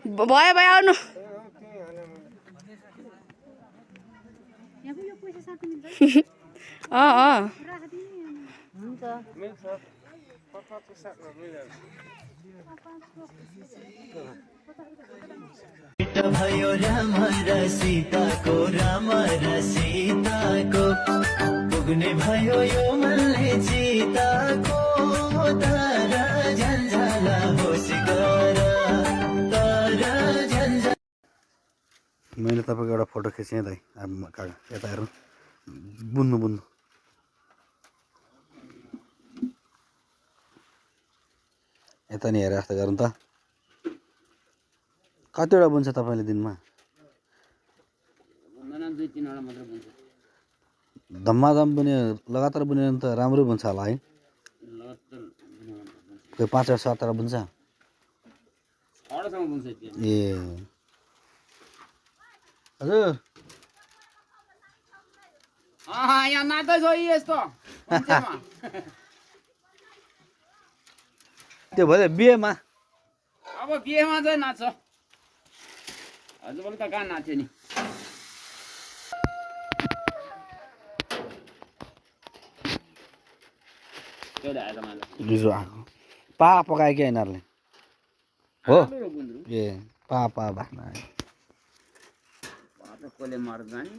भयो भयो आउनु भयो राम र सीताको पुग्ने भयो यो मनले चिताको तर झन्झला होस् गर तर झन्झला। मैले तपाईँको एउटा फोटो खिचेँ दाइ यता हेर्नु बुन्नु बुन्नु यता नि हेरेर जस्तो गरौँ त कतिवटा बुन्छ तपाईँले दिनमा धम्माधम बुन्यो लगातार बुन्यो भने त राम्रो बुन्छ होला है त्यो 5 वा 7 वटा बुन्छ ए हजुर यहाँ नाच्दैछ यस्तो त्यो भयो बिहेमा अब बिहेमा चाहिँ नाच्छ हजुर त कहाँ नाच्यो नि हिजो आएको पा पकायो क्या यिनीहरूले हो ए पा भाग्न कसले मर्दा नि